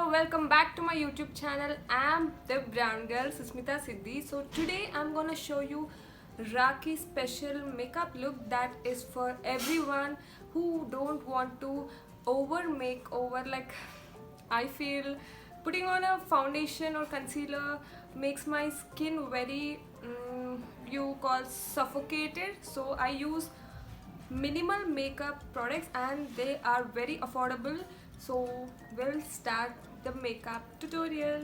Hello, welcome back to my YouTube channel. I'm the brown girl Susmitha Siddi. So today I'm gonna show you Rakhi special makeup look that is for everyone who don't want to over makeover. Like, I feel putting on a foundation or concealer makes my skin very you call suffocated. So I use minimal makeup products and they are very affordable. So we'll start the makeup tutorial.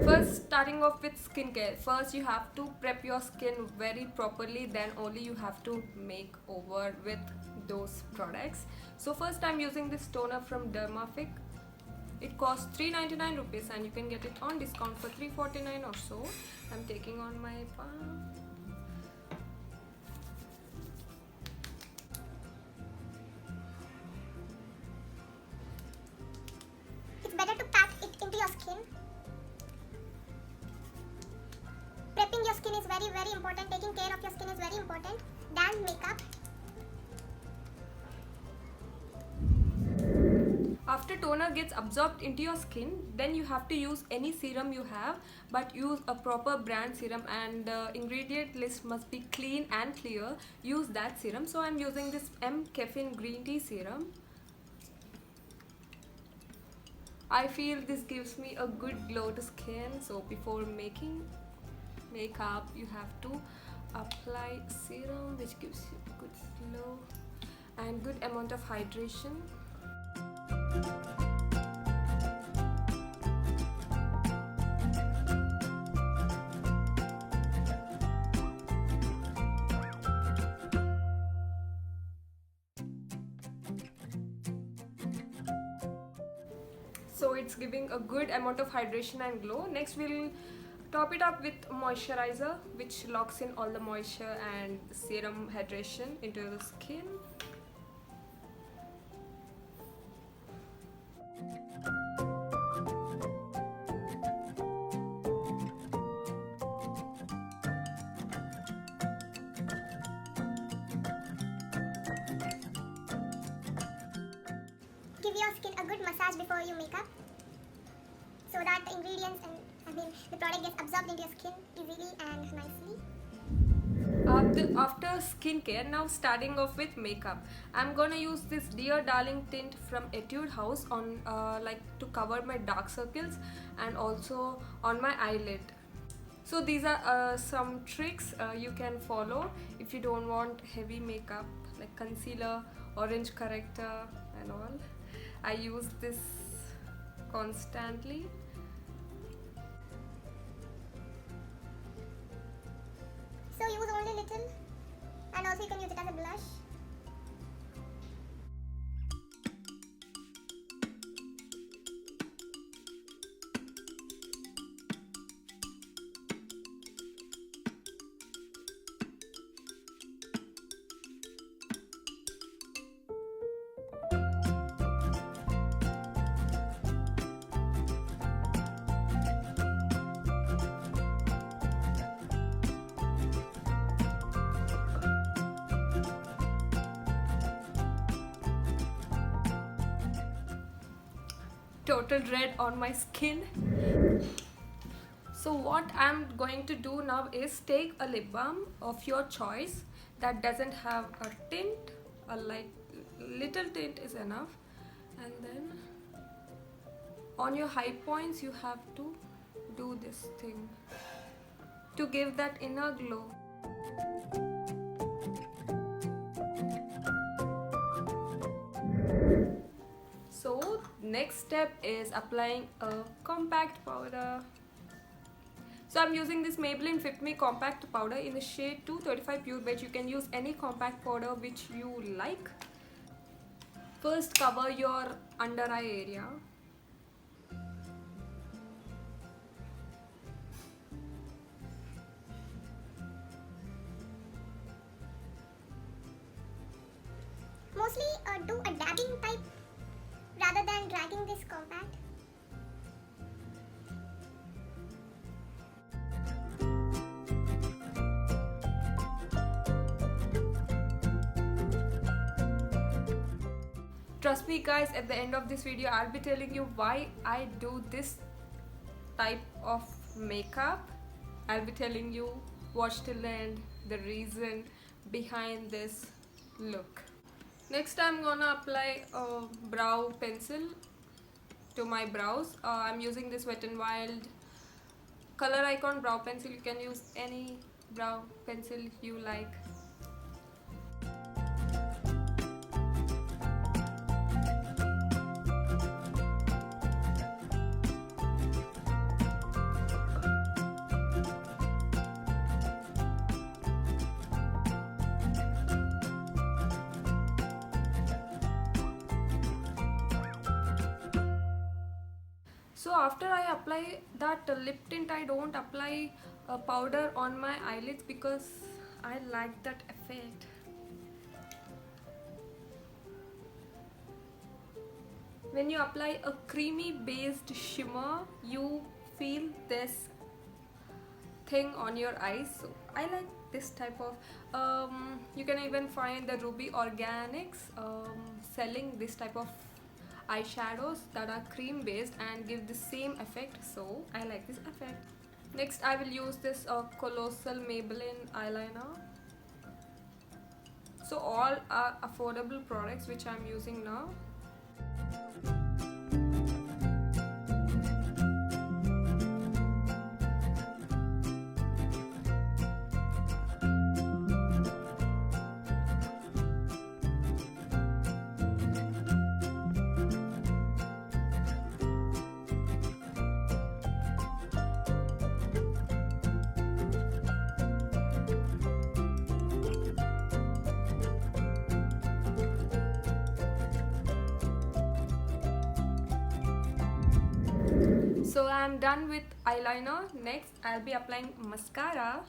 First, starting off with skincare. First you have to prep your skin very properly, then only you have to make over with those products. So first I'm using this toner from Dermafique. It costs 399 rupees and you can get it on discount for 349 or so. I'm taking on my palm. It's better to pack it into your skin. Prepping your skin is very important. Taking care of your skin is very important than makeup. After toner gets absorbed into your skin, then you have to use any serum you have, but use a proper brand serum, and the ingredient list must be clean and clear. Use that serum. So I'm using this caffiene green tea serum. I feel this gives me a good glow to skin. So before making makeup you have to apply serum which gives you a good glow and good amount of hydration. So it's giving a good amount of hydration and glow. Next we'll top it up with moisturizer which locks in all the moisture and serum hydration into the skin. Give your skin a good massage before you make up so that the ingredients and the product gets absorbed into your skin easily and nicely. After skincare, now starting off with makeup. I'm gonna use this Dear Darling tint from Etude house on like to cover my dark circles and also on my eyelid. So these are some tricks you can follow if you don't want heavy makeup like concealer, orange corrector and all. I use this constantly. So use only little, and also you can use it as a blush. Total red on my skin. So what I'm going to do now is take a lip balm of your choice that doesn't have a tint, a light little tint is enough, and then on your high points you have to do this thing to give that inner glow. So next step is applying a compact powder. So I'm using this Maybelline Fit Me compact powder in the shade 235 Pure Beige. You can use any compact powder which you like. First cover your under eye area. Mostly do a dabbing type rather than dragging this compact. Trust me guys, at the end of this video I'll be telling you why I do this type of makeup. I'll be telling you, watch till the end, the reason behind this look. Next I'm gonna apply a brow pencil to my brows. I'm using this Wet n Wild Color Icon brow pencil. You can use any brow pencil you like. So after I apply that lip tint, I don't apply a powder on my eyelids because I like that effect. When you apply a creamy based shimmer, you feel this thing on your eyes. So I like this type of you can even find the Ruby Organics selling this type of eyeshadows that are cream based and give the same effect, so I like this effect. Next I will use this colossal Maybelline eyeliner. So all are affordable products which I'm using now. So I'm done with eyeliner. Next I'll be applying mascara.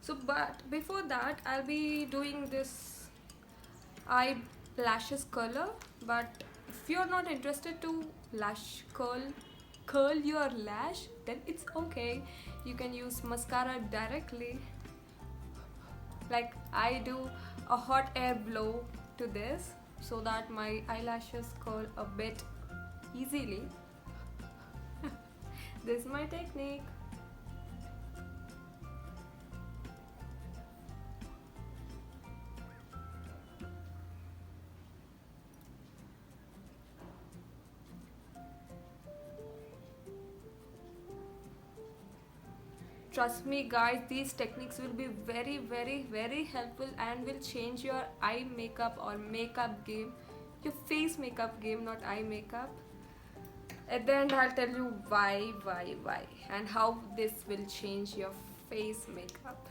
So but before that I'll be doing this eyelashes curler. But if you're not interested to lash curl your lash, then it's okay. You can use mascara directly. Like I do a hot air blow to this so that my eyelashes curl a bit easily. This is my technique. Trust me guys, these techniques will be very helpful and will change your eye makeup or makeup game, your face makeup game, not eye makeup. At the end I'll tell you why and how this will change your face makeup.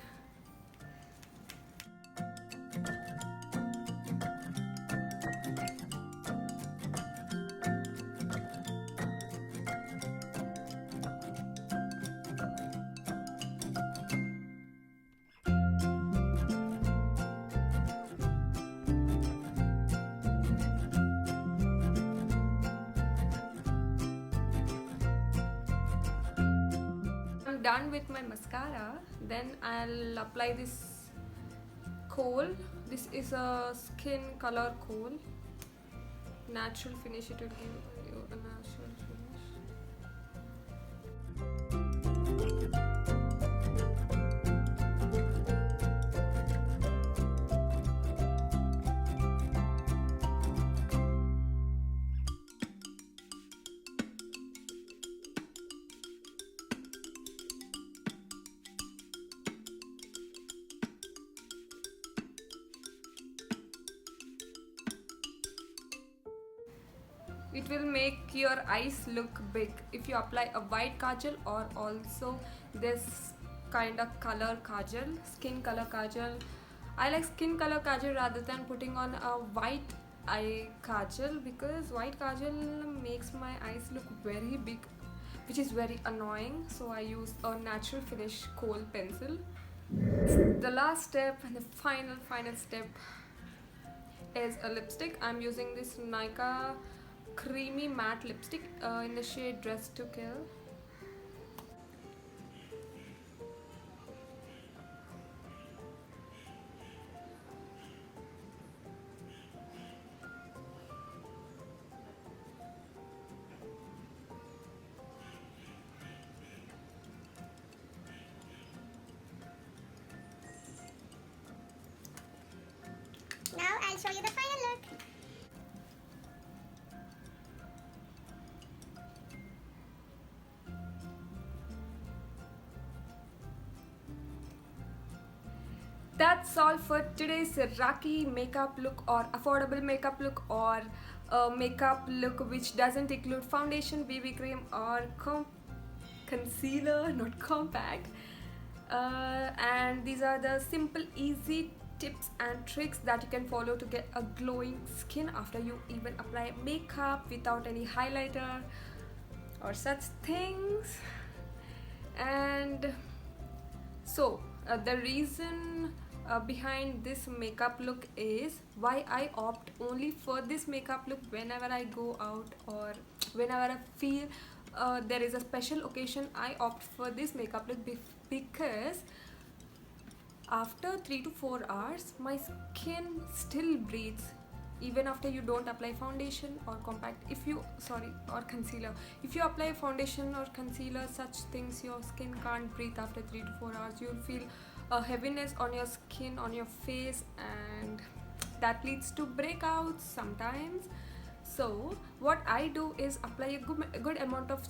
Done with my mascara, then I'll apply this kohl. This is a skin color kohl, natural finish. It will give you a natural finish. It will make your eyes look big if you apply a white kajal or also this kind of color kajal, skin color kajal. I like skin color kajal rather than putting on a white eye kajal because white kajal makes my eyes look very big, which is very annoying. So I use a natural finish kohl pencil. The last step and the final step is a lipstick. I'm using this Nykaa creamy matte lipstick in the shade Dress to Kill. that's all for today's Rakhi makeup look, or affordable makeup look, or makeup look which doesn't include foundation, BB cream, or concealer, not compact. And these are the simple, easy tips and tricks that you can follow to get a glowing skin after you even apply makeup without any highlighter or such things. And so the reason behind this makeup look is why I opt only for this makeup look whenever I go out, or whenever I feel there is a special occasion. I opt for this makeup look because after 3 to 4 hours my skin still breathes, even after you don't apply foundation or compact, if you or concealer. If you apply foundation or concealer, such things, your skin can't breathe after 3 to 4 hours. You'll feel a heaviness on your skin, on your face, and that leads to breakouts sometimes. So what I do is apply a good amount of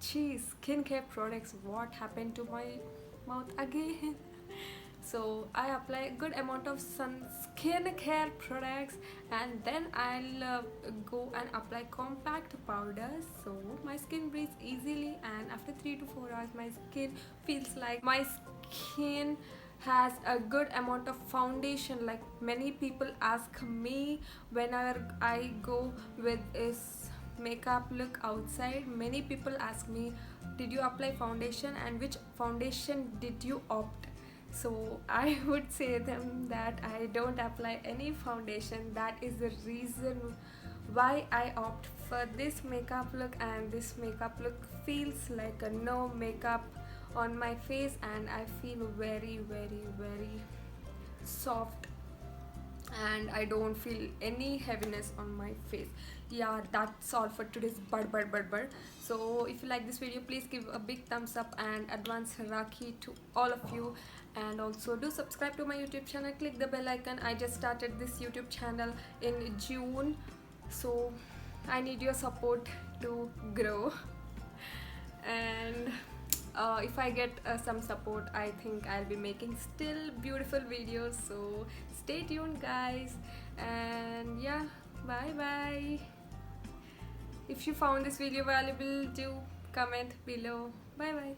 skincare products. What happened to my mouth again? So I apply a good amount of skincare products, and then I'll go and apply compact powders, so my skin breathes easily. And after 3 to 4 hours my skin feels like my skin has a good amount of foundation. Like, many people ask me whenever I go with this makeup look outside, many people ask me, did you apply foundation, and which foundation did you opt? So I would say them that I don't apply any foundation. That is the reason why I opt for this makeup look, and this makeup look feels like a no makeup on my face, and I feel very soft, and I don't feel any heaviness on my face. Yeah, that's all for today's bud. So if you like this video, please give a big thumbs up and advance Rakhi to all of you. And also do subscribe to my YouTube channel, click the bell icon. I just started this YouTube channel in June, so I need your support to grow. And if I get some support, I think I'll be making still beautiful videos. So stay tuned, guys. And yeah, bye. If you found this video valuable, do comment below. Bye.